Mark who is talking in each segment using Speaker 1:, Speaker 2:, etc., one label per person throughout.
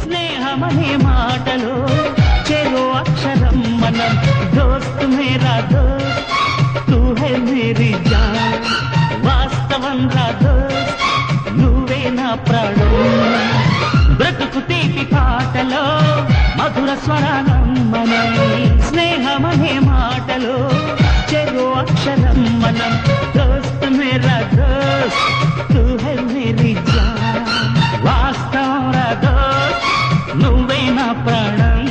Speaker 1: స్నేహమనే మాటలో చెరో అక్షరం మనం దోస్త్ మేరా దోస్త్ తూ హై మేరీ జాన్ వాస్తవం రా దోస్త్ నువ్వే నా ప్రాణం బ్రతుకు తీపి పాటలో మధుర స్వరానం మనం స్నేహమనే మాటలో చెరో అక్షరం మనం దోస్త్ మేరా దోస్త్ తూ హై మేరీ జాన్ వాస్తవం రా దోస్త్ నువ్వే నా ప్రాణం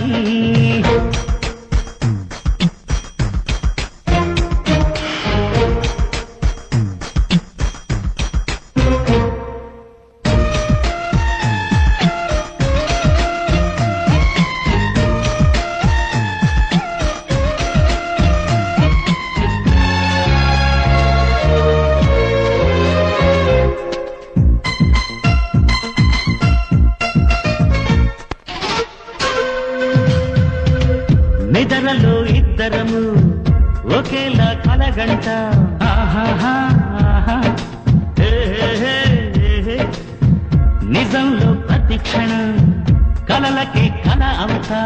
Speaker 1: నిద్రలో ఇద్దరము ఒకేలా కలగంట నిజంలో ప్రతి క్షణం కలలకి కల అవుతా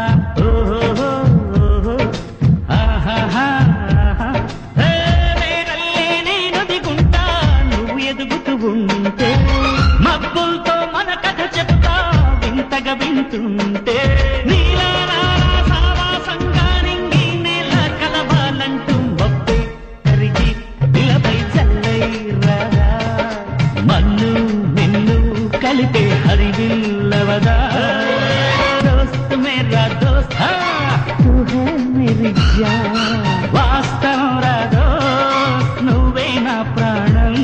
Speaker 1: నదిగుంటా నువ్వు ఎదుగుతూ ఉంటే మబ్బులతో మన కథ చెప్తా వింతగా వింటుంటే నీలా కలిపే హరివిల్లవదా దోస్త్ మేరా దోస్త్ తూ హై మేరీ జాన్ వాస్తవం రా దోస్త్ నువ్వే నా ప్రాణం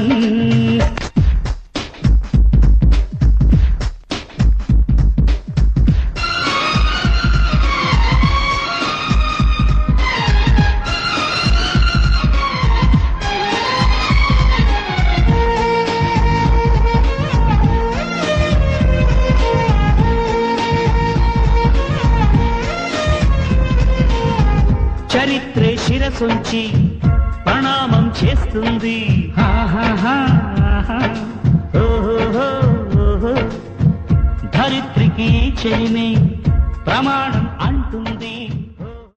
Speaker 1: చరిత్రే శిరసొంచి ప్రణామం చేస్తుంది ధరిత్రికి చెలిమే ప్రమాణం